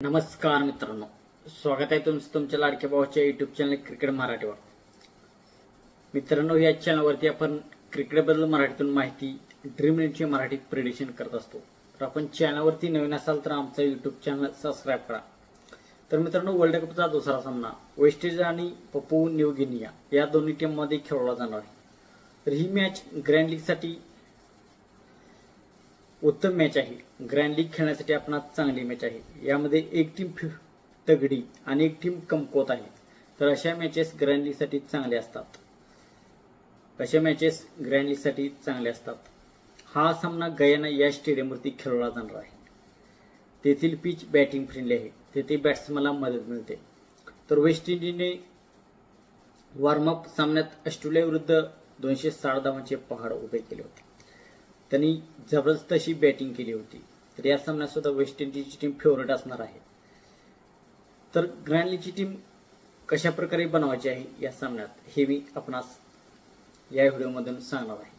नमस्कार मित्रांनो, स्वागत आहे तुमचं तुमच्या लाडक्या भावाच्या युट्यूब चॅनल क्रिकेट मराठीवर। मित्रांनो, या चॅनलवरती आपण क्रिकेटबद्दल मराठीतून माहिती, ड्रीम इलेव्हनचे मराठी प्रेडिक्शन करत असतो। तर आपण चॅनलवरती नवीन असाल तर आमचं युट्यूब चॅनल सबस्क्राइब करा। तर मित्रांनो, वर्ल्ड कपचा दुसरा सामना वेस्ट इंडिज आणि पपुआ न्यू गिनिया या दोन्ही टीममध्ये खेळवला जाणार आहे। तर ही मॅच ग्रँड लीगसाठी उत्तम मॅच आहे। ग्रँड लीग खेळण्यासाठी आपण चांगली मॅच आहे। यामध्ये एक टीम तगडी आणि एक टीम कमकुवत आहे। तर अशा मॅचेस ग्रँड लीगसाठी चांगले असतात। हा सामना गयाना या स्टेडियमवरती खेळवला जाणार आहे। तेथील पिच बॅटिंग फ्रेंडली आहे। तेथे बॅट्समनला मदत मिळते। तर वेस्ट इंडिजने वॉर्मअप सामन्यात ऑस्ट्रेलिया विरुद्ध 260 धावांचे पहाड उभे केले होते। त्यांनी जबरदस्त अशी बॅटिंग केली होती। तर या सामन्यात सुद्धा वेस्ट इंडिजची टीम फेवरेट असणार आहे। तर ग्रँड लीगची टीम कशा प्रकारे बनवायची आहे या सामन्यात हे मी आपणास या व्हिडिओमधून सांगणार आहे।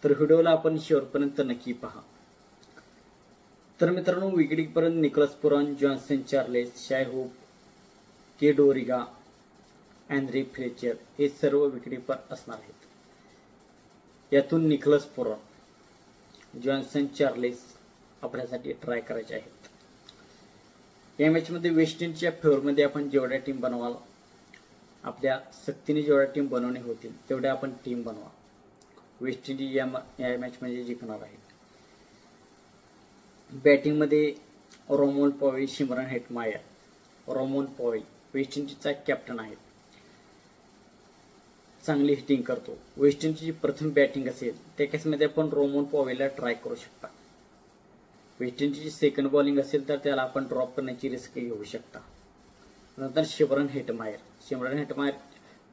तर व्हिडिओला आपण शेवटपर्यंत नक्की पहा। तर मित्रांनो, wicketkeeper Nicholas Pooran, Johnson Charles, Shai Hope, के डोरिगा, अँड्रे फ्लेचर हे सर्व विकेटकीपर असणार आहेत। यातून निकोलस पुरान, जॉन्सन चार्ल्स आपल्यासाठी ट्राय करायचे आहेत। या मॅचमध्ये वेस्ट इंडिजच्या फेवरमध्ये आपण जेवढ्या टीम बनवाल, आपल्या सक्तीने जेवढ्या टीम बनवणे होतील तेवढ्या आपण टीम बनवा। वेस्ट इंडिज या मॅचमध्ये जिंकणार आहे। बॅटिंगमध्ये Rovman Powell, Shimron Hetmyer. Rovman Powell West इंडिजचा कॅप्टन आहे, चांगली हिटिंग करतो। वेस्ट इंडिजची प्रथम बॅटिंग असेल त्या केसमध्ये आपण रोमन पॉवेलला ट्राय करू शकता। वेस्ट इंडिजची सेकंड बॉलिंग असेल तर त्याला आपण ड्रॉप करण्याची रिस्क घेऊ शकता। नंतर शिमरन हेटमायर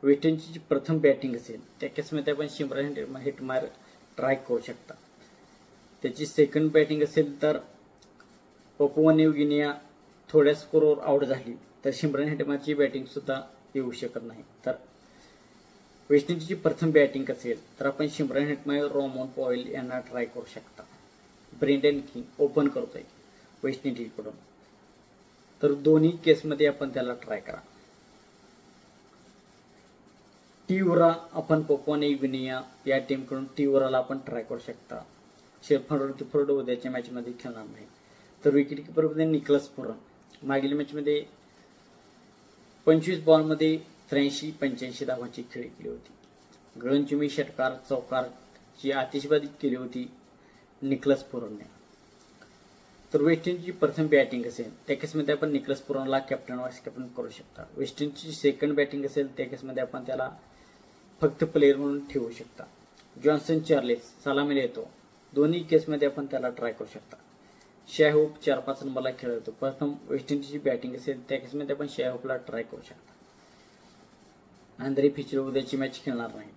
वेस्ट इंडिजची प्रथम बॅटिंग असेल त्या केसमध्ये आपण शिमरन हेटमायर ट्राय करू शकता। त्याची सेकंड बॅटिंग असेल तर पपुआ न्यू गिनिया थोड्या स्कोरवर आउट झाली तर शिमरन हेटमायरची बॅटिंग सुद्धा येऊ शकत नाही। तर वेस्ट इंडिजची प्रथम बॅटिंग असेल तर आपण शिमरन हेटमायर, रोमन पॉवेल यांना ट्राय करू शकता। ब्रेंडन किंग ओपन करतोय वेस्ट इंडिजकडून, तर दोन्ही केसमध्ये आपण त्याला ट्राय करा। टिवरा आपण पपुआ न्यू गिनिया या टीमकडून टिवराला आपण ट्राय करू शकता। शेफर्ड उद्याच्या मॅचमध्ये खेळणार नाही। तर विकेटकीपरमध्ये निकोलस पुरान मागील मॅचमध्ये 25 बॉलमध्ये 83-85 धावांची खेळी केली होती। गगनचुंबी षटकार चौकारची आतिषबाजी केली होती निकोलस पुरानने। तर वेस्ट इंडिजची प्रथम बॅटिंग असेल त्या केसमध्ये आपण निकोलस पुरानला कॅप्टन वाईस कॅप्टन करू शकता। वेस्ट इंडिजची सेकंड बॅटिंग असेल त्या केसमध्ये आपण त्याला फक्त प्लेयर म्हणून ठेवू शकता। जॉन्सन चार्ल्स सलामीला येतो, दोन्ही केसमध्ये आपण त्याला ट्राय करू शकता। शाय होप 4-5 नंबरला खेळतो। प्रथम वेस्ट इंडिजची बॅटिंग असेल त्या केसमध्ये आपण शाय होपला ट्राय करू शकता। अँड्रे फ्लेचर उद्याची मॅच खेळणार नाही।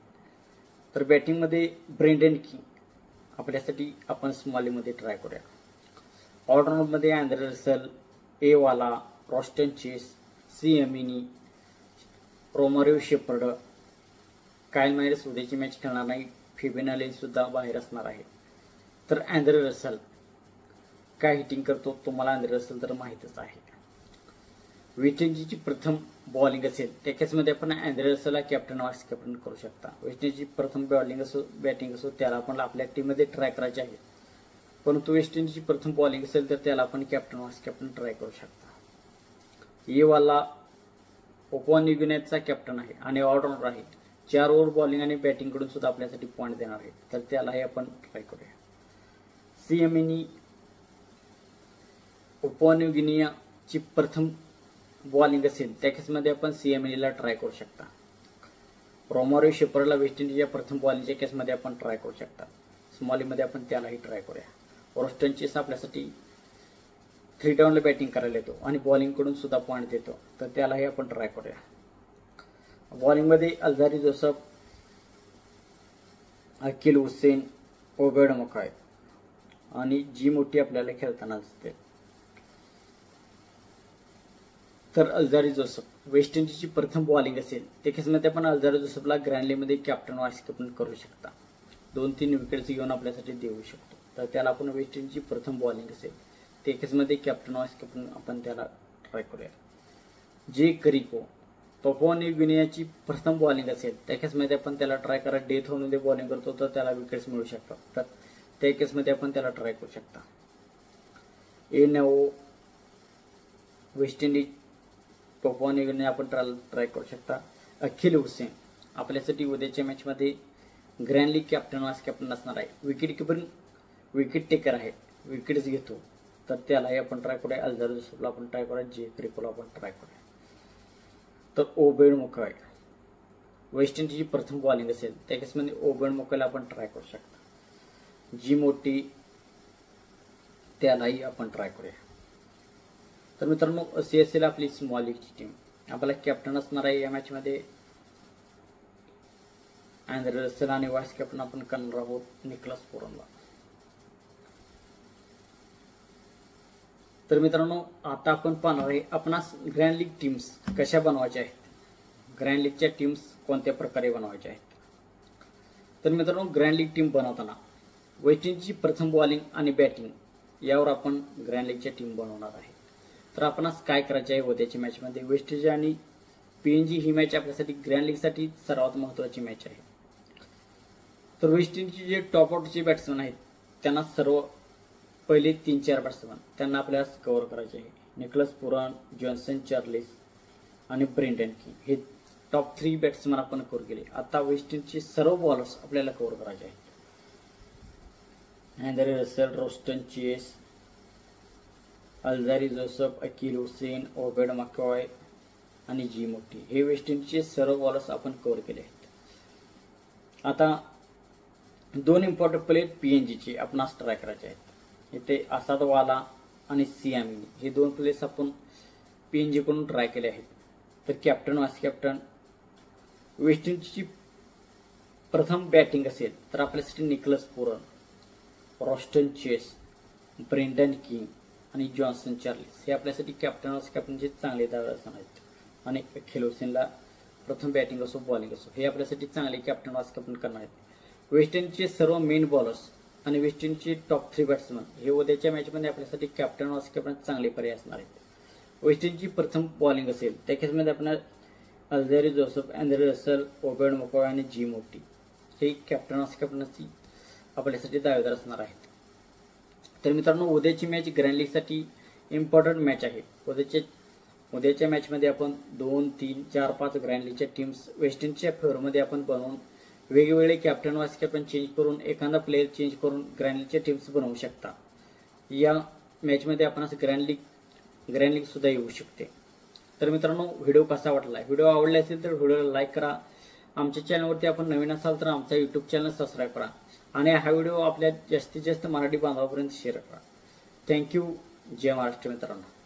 तर बॅटिंगमध्ये ब्रेंडन किंग आपल्यासाठी आपण स्मॉलीमध्ये ट्राय करूया। ऑलराऊंडमध्ये अँड्रे रसेल, ए वाला, रॉस्टन चेस, सी एमिनी, रोमारिओ शेपर्ड, कायल मायर्स उद्याची मॅच खेळणार नाही। फेबिन लेन सुद्धा बाहेर असणार आहे। तर अँड्रे रसेल काय हिटिंग करतो तुम्हाला अँड्रे रसेल तर माहितच आहे। वेस्ट इंडिजची प्रथम बॉलिंग असेल त्या केसमध्ये आपण अँड्रे रसेलला कॅप्टन वाईस कॅप्टन करू शकता। वेस्ट इंडिजची प्रथम बॅटिंग असो त्याला आपण आपल्या टीममध्ये ट्राय करायचे आहे। परंतु वेस्ट इंडिजची प्रथम बॉलिंग असेल तर त्याला आपण कॅप्टन वाईस कॅप्टन ट्राय करू शकता। ये वाला पपुआ न्यू गिनियाचा कॅप्टन आहे आणि ऑलराऊंडर आहे। 4 ओव्हर बॉलिंग आणि बॅटिंग कडून सुद्धा आपल्यासाठी पॉईंट देणार आहे। तर त्यालाही आपण ट्राय करूया। सी एमिनी पपुआ न्यू गिनियाची प्रथम बॉलिंग असेल त्या केसमध्ये आपण सीएमएला ट्राय करू शकता। रोमारिओ शेपर्डला वेस्ट इंडिजच्या प्रथम बॉलिंगच्या केसमध्ये आपण ट्राय करू शकता। स्मॉलीमध्ये आपण त्यालाही ट्राय करूया। रॉस्टन चेस आपल्यासाठी 3 डाऊनला बॅटिंग करायला येतो आणि बॉलिंग कडून सुद्धा पॉईंट देतो, तर त्यालाही आपण ट्राय करूया। बॉलिंगमध्ये Alzarri Joseph, Akeal Hosein, Obed McCoy आणि जी मोठी आपल्याला खेळताना दिसते। तर अल्झारी जोसेफ वेस्ट इंडिजची प्रथम बॉलिंग असेल त्या केसमध्ये आपण अल्झारी जोसेफला ग्रँड लीगमध्ये कॅप्टन वाईस कॅप्टन करू शकता। 2-3 विकेट्स घेऊन आपल्यासाठी देऊ शकतो। तर त्याला आपण वेस्ट इंडिजची प्रथम बॉलिंग असेल त्या केसमध्ये कॅप्टन वाईस कॅप्टन आपण त्याला ट्राय करूया. जे करिको पपुआ न्यू गिनियाची प्रथम बॉलिंग असेल त्या केसमध्ये आपण त्याला ट्राय करा. डेथ होऊन बॉलिंग करतो तर त्याला विकेट्स मिळू शकतात, तर त्या केसमध्ये आपण त्याला ट्राय करू शकता. ए नवो West Indies Papua New Guinea आपण ट्राय करू शकता. अखिल हुसेन आपल्यासाठी उद्याच्या मॅचमध्ये grand league captain vice captain असणार आहे. विकेट किपरिंग विकेट टेकर आहे, विकेट्स घेतो, तर त्यालाही आपण ट्राय करूया. अल्झर जोसेफला आपण ट्राय करूया. जे क्रिकोला आपण ट्राय करूया. तर ओबेड मोकाय वेस्ट इंडिजची प्रथम बॉलिंग असेल त्या केसमध्ये ओबेड मोकायला आपण ट्राय करू शकता. जी मोठी त्यालाही आपण ट्राय करूया. तर मित्रांनो अशी असेल आपली स्मॉल लीगची टीम. आपला कॅप्टन असणार आहे या मॅचमध्ये अँड्रे रसेल आणि वाईस कॅप्टन आपण करणार आहोत निकोलस पुरनला. तर मित्रांनो आता आपण पाहणार आहे आपणास ग्रँड लीग टीम्स कशा बनवायच्या आहेत, ग्रँड लीगच्या टीम्स कोणत्या प्रकारे बनवायच्या आहेत. तर मित्रांनो ग्रँड लीग टीम बनवताना वेस्ट इंडिजची प्रथम बॉलिंग आणि बॅटिंग यावर आपण ग्रँड लीगच्या टीम बनवणार आहे. तर आपणास काय करायचे आहे उद्याच्या मॅचमध्ये वेस्ट इंडिज आणि PNG ही मॅच आपल्यासाठी ग्रँड लीगसाठी सर्वात महत्त्वाची मॅच आहे. तर वेस्ट इंडिजचे जे टॉप आउटचे बॅट्समन आहेत त्यांना सर्व पहिले 3-4 बॅट्समन त्यांना आपल्याला कव्हर करायचे आहे. निकोलस पुरान, जॉन्सन चार्लिस आणि ब्रेंडन किंग हे टॉप 3 बॅट्समन आपण कव्हर केले. आता वेस्ट इंडिजचे सर्व बॉलर्स आपल्याला कव्हर करायचे आहेत. Andre Russell, Roston Chase, Alzarri Joseph, Akeal Hosein, Obed McCoy आणि जी मोठी हे वेस्ट इंडिजचे सर्व बॉलर्स आपण कव्हर केले आहेत. आता 2 इम्पॉर्टंट प्लेयर PNGचे आपण ट्राय करायचे आहेत. इथे असाद वाला आणि सियामी हे 2 प्लेयर्स आपण PNG कडून ट्राय केले आहेत. तर कॅप्टन वाईस कॅप्टन वेस्ट इंडिजची प्रथम बॅटिंग असेल तर आपल्यासाठी Nicholas Pooran, Roston Chase, Brandon King आणि जॉन्सन चार्लिस हे आपल्यासाठी कॅप्टन वाईस कॅप्टनचे चांगले दावेदार आहेत. आणि अखिल हुसेनला प्रथम बॅटिंग असो बॉलिंग असो हे आपल्यासाठी चांगले कॅप्टन वाईस कॅप्टन करणार आहेत. वेस्ट इंडिजचे सर्व मेन बॉलर्स आणि वेस्ट इंडिजचे टॉप 3 बॅट्समन हे उद्याच्या मॅचमध्ये आपल्यासाठी कॅप्टन वाईस कॅप्टन चांगले पर्याय असणार आहेत. वेस्ट इंडिजची प्रथम बॉलिंग असेल त्या केसमध्ये आपण Alzarri Joseph, Andre Russell, Obed McCoy आणि जी मोठी हे कॅप्टन वाईस कॅप्टनची आपल्यासाठी दावेदार असणार आहेत. तर मित्रांनो उद्याची मॅच ग्रँड लीगसाठी इम्पॉर्टंट मॅच आहे. उद्याच्या मॅचमध्ये आपण 2, 3, 4, 5 ग्रँड लीगच्या टीम्स वेस्ट इंडिजच्या फेवरमध्ये आपण बनवून वेगवेगळे कॅप्टन वाईस कॅप्टन चेंज करून एखादा प्लेयर चेंज करून ग्रँड लीगच्या टीम्स बनवू शकता. या मॅचमध्ये आपण ग्रँड लीग सुद्धा येऊ शकते. तर मित्रांनो व्हिडिओ कसा वाटला, व्हिडिओ आवडला असेल तर व्हिडिओला लाईक करा. आमच्या चॅनलवरती आपण नवीन असाल तर आमचा YouTube चॅनल सबस्क्राईब करा आणि हा व्हिडिओ आपल्या जास्तीत जास्त मराठी बांधवापर्यंत शेअर करा. थँक्यू. जय महाराष्ट्र मित्रांनो.